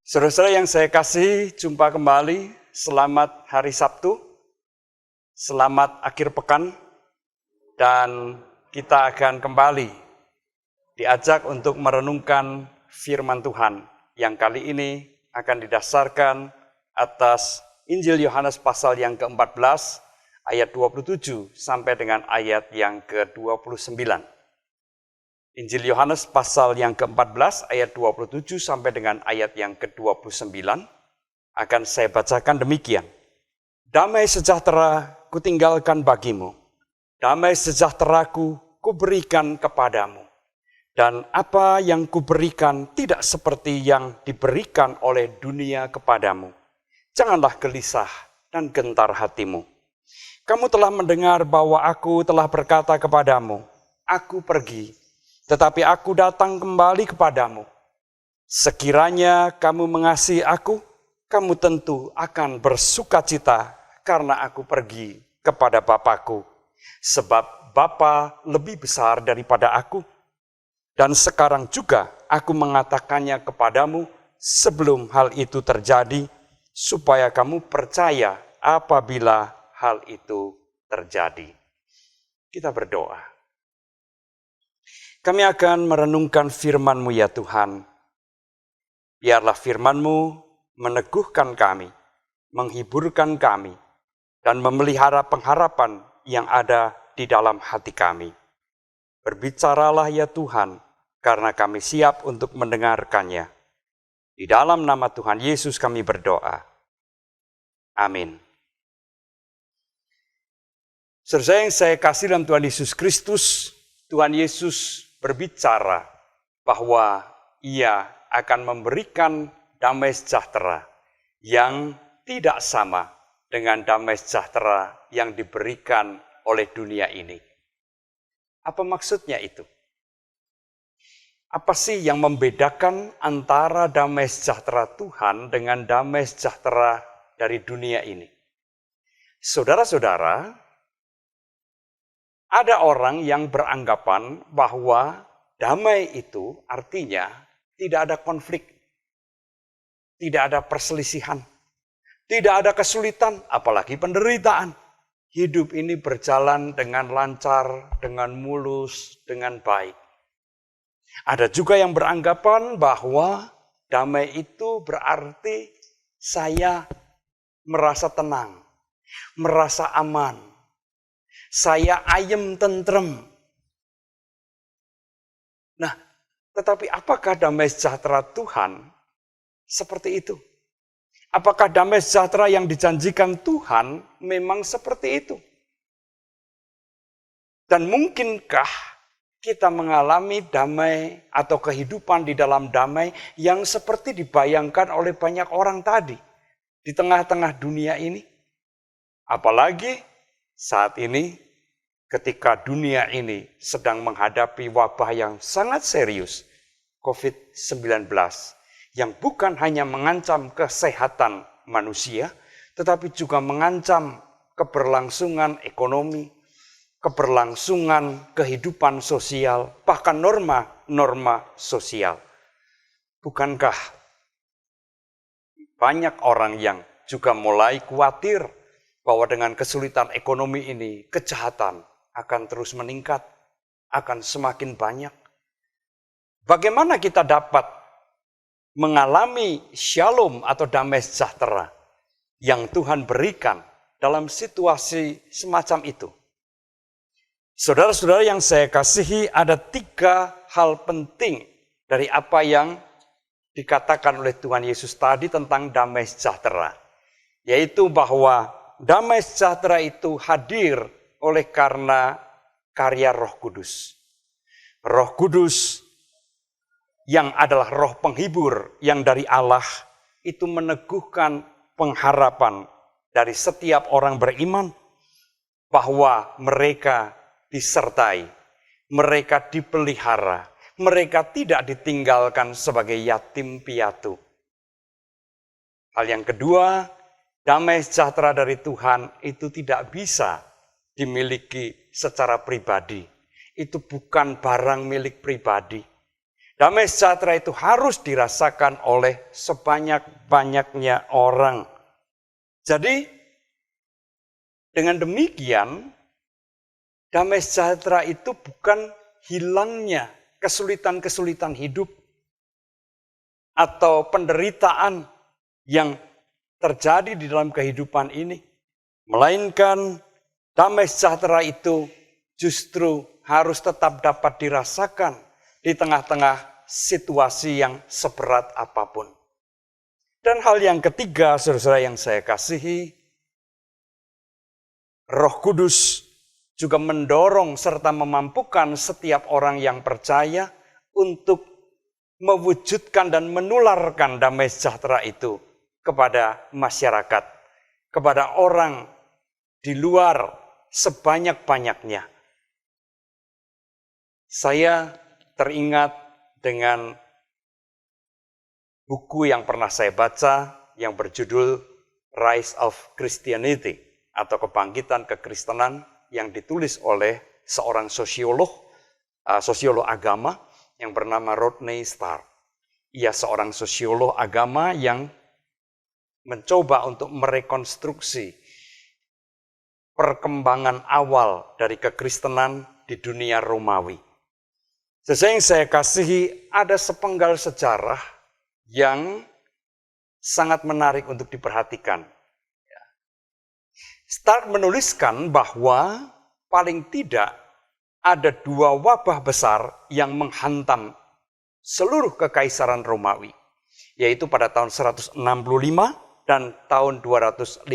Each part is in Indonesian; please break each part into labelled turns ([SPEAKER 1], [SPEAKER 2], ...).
[SPEAKER 1] Saudara-saudara yang saya kasih, jumpa kembali. Selamat hari Sabtu, selamat akhir pekan, dan kita akan kembali diajak untuk merenungkan firman Tuhan yang kali ini akan didasarkan atas Injil Yohanes pasal yang ke-14 ayat 27 sampai dengan ayat yang ke-29. Injil Yohanes pasal yang ke-14 ayat 27 sampai dengan ayat yang ke-29 akan saya bacakan demikian. Damai sejahtera kutinggalkan bagimu, damai sejahteraku kuberikan kepadamu. Dan apa yang kuberikan tidak seperti yang diberikan oleh dunia kepadamu. Janganlah gelisah dan gentar hatimu. Kamu telah mendengar bahwa aku telah berkata kepadamu, aku pergi, tetapi aku datang kembali kepadamu. Sekiranya kamu mengasihi aku, kamu tentu akan bersukacita karena aku pergi kepada Bapa-Ku. Sebab Bapa lebih besar daripada aku. Dan sekarang juga aku mengatakannya kepadamu sebelum hal itu terjadi, supaya kamu percaya apabila hal itu terjadi. Kita berdoa. Kami akan merenungkan firman-Mu ya Tuhan. Biarlah firman-Mu meneguhkan kami, menghiburkan kami, dan memelihara pengharapan yang ada di dalam hati kami. Berbicaralah ya Tuhan, karena kami siap untuk mendengarkannya. Di dalam nama Tuhan Yesus kami berdoa. Amin. Saudara yang saya kasih dalam Tuhan Yesus Kristus, Tuhan Yesus berbicara bahwa Ia akan memberikan damai sejahtera yang tidak sama dengan damai sejahtera yang diberikan oleh dunia ini. Apa maksudnya itu? Apa sih yang membedakan antara damai sejahtera Tuhan dengan damai sejahtera dari dunia ini? Saudara-saudara, ada orang yang beranggapan bahwa damai itu artinya tidak ada konflik, tidak ada perselisihan, tidak ada kesulitan, apalagi penderitaan. Hidup ini berjalan dengan lancar, dengan mulus, dengan baik. Ada juga yang beranggapan bahwa damai itu berarti saya merasa tenang, merasa aman. Saya ayem tentrem. Nah, tetapi apakah damai sejahtera Tuhan seperti itu? Apakah damai sejahtera yang dijanjikan Tuhan memang seperti itu? Dan mungkinkah kita mengalami damai atau kehidupan di dalam damai yang seperti dibayangkan oleh banyak orang tadi di tengah-tengah dunia ini? Apalagi saat ini, ketika dunia ini sedang menghadapi wabah yang sangat serius, COVID-19, yang bukan hanya mengancam kesehatan manusia, tetapi juga mengancam keberlangsungan ekonomi, keberlangsungan kehidupan sosial, bahkan norma-norma sosial. Bukankah banyak orang yang juga mulai khawatir bahwa dengan kesulitan ekonomi ini, kejahatan akan terus meningkat, akan semakin banyak. Bagaimana kita dapat mengalami shalom atau damai sejahtera yang Tuhan berikan dalam situasi semacam itu? Saudara-saudara yang saya kasihi, ada 3 hal penting dari apa yang dikatakan oleh Tuhan Yesus tadi tentang damai sejahtera. Yaitu bahwa damai sejahtera itu hadir oleh karena karya Roh Kudus. Roh Kudus yang adalah roh penghibur yang dari Allah itu meneguhkan pengharapan dari setiap orang beriman bahwa mereka disertai, mereka dipelihara, mereka tidak ditinggalkan sebagai yatim piatu. Hal yang kedua, damai sejahtera dari Tuhan itu tidak bisa dimiliki secara pribadi. Itu bukan barang milik pribadi. Damai sejahtera itu harus dirasakan oleh sebanyak-banyaknya orang. Jadi, dengan demikian, damai sejahtera itu bukan hilangnya kesulitan-kesulitan hidup atau penderitaan yang terjadi di dalam kehidupan ini. Melainkan damai sejahtera itu justru harus tetap dapat dirasakan di tengah-tengah situasi yang seberat apapun. Dan hal yang ketiga, saudara-saudara yang saya kasihi, Roh Kudus juga mendorong serta memampukan setiap orang yang percaya untuk mewujudkan dan menularkan damai sejahtera itu kepada masyarakat, kepada orang di luar sebanyak-banyaknya. Saya teringat dengan buku yang pernah saya baca yang berjudul Rise of Christianity atau Kebangkitan Kekristenan yang ditulis oleh seorang sosiolog agama yang bernama Rodney Starr. Ia seorang sosiolog agama yang mencoba untuk merekonstruksi perkembangan awal dari kekristenan di dunia Romawi. Sesuai yang saya kasihi, ada sepenggal sejarah yang sangat menarik untuk diperhatikan. Starr menuliskan bahwa paling tidak ada 2 wabah besar yang menghantam seluruh kekaisaran Romawi, yaitu pada tahun 165 dan tahun 251.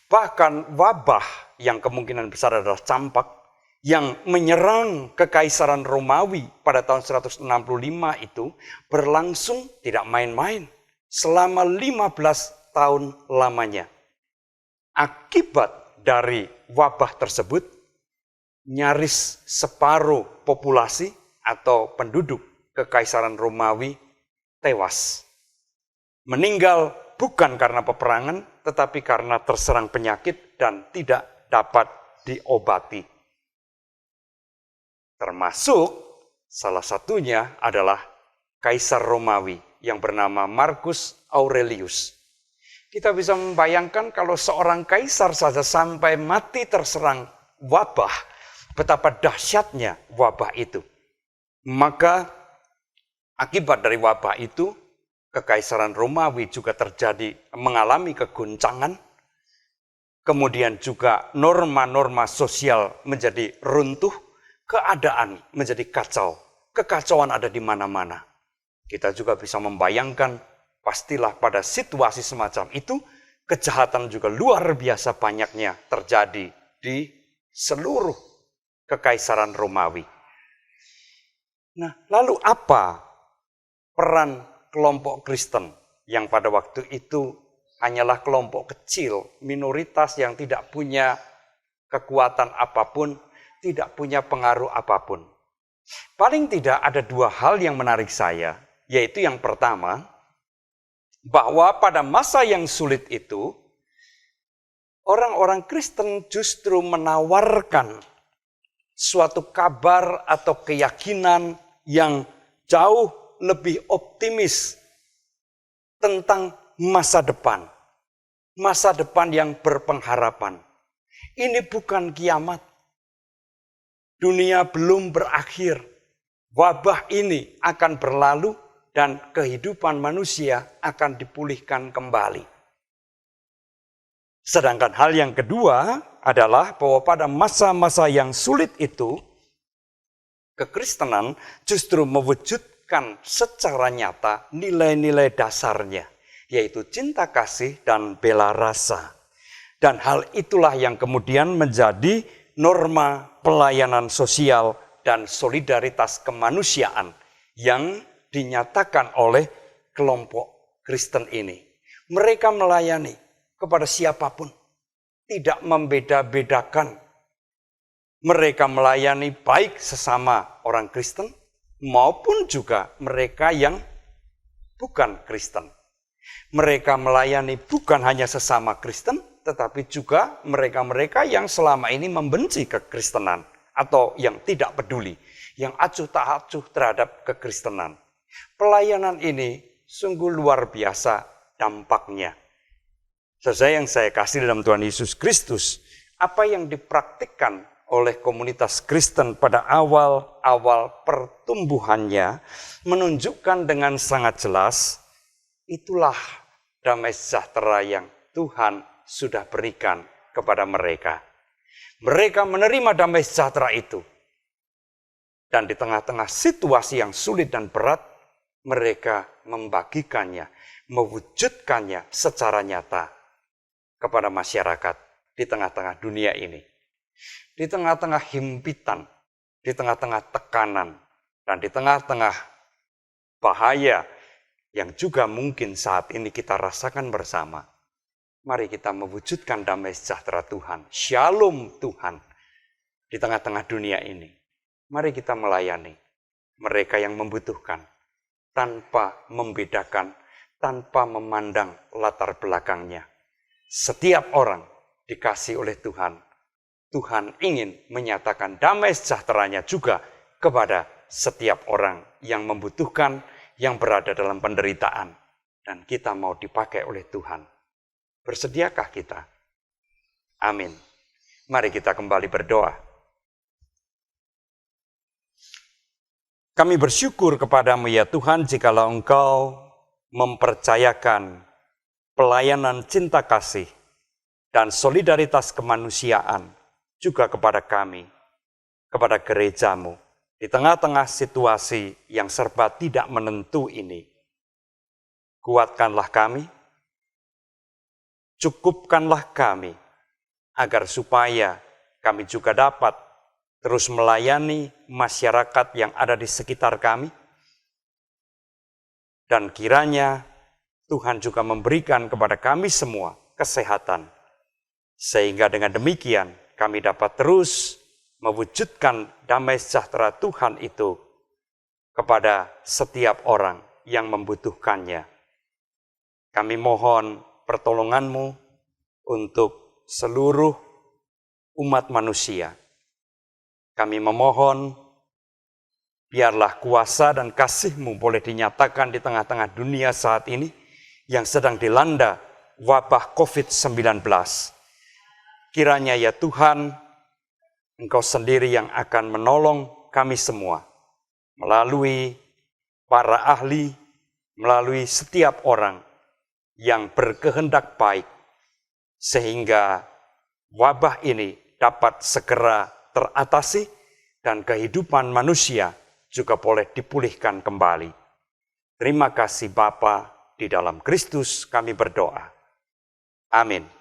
[SPEAKER 1] Bahkan wabah yang kemungkinan besar adalah campak yang menyerang kekaisaran Romawi pada tahun 165 itu berlangsung tidak main-main selama 15 tahun lamanya. Akibat dari wabah tersebut, nyaris separuh populasi atau penduduk kekaisaran Romawi tewas. Meninggal bukan karena peperangan, tetapi karena terserang penyakit dan tidak dapat diobati. Termasuk salah satunya adalah Kaisar Romawi yang bernama Marcus Aurelius. Kita bisa membayangkan kalau seorang kaisar saja sampai mati terserang wabah, betapa dahsyatnya wabah itu. Maka akibat dari wabah itu, Kekaisaran Romawi juga mengalami kegoncangan. Kemudian juga norma-norma sosial menjadi runtuh, keadaan menjadi kacau. Kekacauan ada di mana-mana. Kita juga bisa membayangkan, pastilah pada situasi semacam itu, kejahatan juga luar biasa banyaknya terjadi di seluruh Kekaisaran Romawi. Nah, lalu apa peran kelompok Kristen yang pada waktu itu hanyalah kelompok kecil, minoritas yang tidak punya kekuatan apapun, tidak punya pengaruh apapun? Paling tidak ada 2 hal yang menarik saya, yaitu yang pertama, bahwa pada masa yang sulit itu, orang-orang Kristen justru menawarkan suatu kabar atau keyakinan yang jauh lebih optimis tentang masa depan. Masa depan yang berpengharapan. Ini bukan kiamat. Dunia belum berakhir. Wabah ini akan berlalu dan kehidupan manusia akan dipulihkan kembali. Sedangkan hal yang kedua adalah bahwa pada masa-masa yang sulit itu, kekristenan justru mewujudkan secara nyata nilai-nilai dasarnya, yaitu cinta kasih dan bela rasa. Dan hal itulah yang kemudian menjadi norma pelayanan sosial dan solidaritas kemanusiaan yang dinyatakan oleh kelompok Kristen ini. Mereka melayani kepada siapapun, tidak membeda-bedakan. Mereka melayani baik sesama orang Kristen maupun juga mereka yang bukan Kristen. Mereka melayani bukan hanya sesama Kristen, tetapi juga mereka-mereka yang selama ini membenci kekristenan atau yang tidak peduli, yang acuh tak acuh terhadap kekristenan. Pelayanan ini sungguh luar biasa dampaknya. Saudara yang saya kasih dalam Tuhan Yesus Kristus, apa yang dipraktikkan oleh komunitas Kristen pada awal-awal pertumbuhannya menunjukkan dengan sangat jelas, itulah damai sejahtera yang Tuhan sudah berikan kepada mereka. Mereka menerima damai sejahtera itu. Dan di tengah-tengah situasi yang sulit dan berat, mereka membagikannya, mewujudkannya secara nyata kepada masyarakat di tengah-tengah dunia ini. Di tengah-tengah himpitan, di tengah-tengah tekanan, dan di tengah-tengah bahaya yang juga mungkin saat ini kita rasakan bersama. Mari kita mewujudkan damai sejahtera Tuhan, shalom Tuhan di tengah-tengah dunia ini. Mari kita melayani mereka yang membutuhkan tanpa membedakan, tanpa memandang latar belakangnya. Setiap orang dikasih oleh Tuhan. Tuhan ingin menyatakan damai sejahteranya juga kepada setiap orang yang membutuhkan, yang berada dalam penderitaan. Dan kita mau dipakai oleh Tuhan. Bersediakah kita? Amin. Mari kita kembali berdoa. Kami bersyukur kepadamu ya Tuhan, jikalau Engkau mempercayakan pelayanan cinta kasih dan solidaritas kemanusiaan juga kepada kami, kepada gerejamu, di tengah-tengah situasi yang serba tidak menentu ini. Kuatkanlah kami, cukupkanlah kami, agar supaya kami juga dapat terus melayani masyarakat yang ada di sekitar kami. Dan kiranya Tuhan juga memberikan kepada kami semua kesehatan. Sehingga dengan demikian kami dapat terus mewujudkan damai sejahtera Tuhan itu kepada setiap orang yang membutuhkannya. Kami mohon pertolongan-Mu untuk seluruh umat manusia. Kami memohon biarlah kuasa dan kasih-Mu boleh dinyatakan di tengah-tengah dunia saat ini yang sedang dilanda wabah COVID-19. Kiranya ya Tuhan, Engkau sendiri yang akan menolong kami semua melalui para ahli, melalui setiap orang yang berkehendak baik, sehingga wabah ini dapat segera teratasi dan kehidupan manusia juga boleh dipulihkan kembali. Terima kasih Bapa, di dalam Kristus kami berdoa. Amin.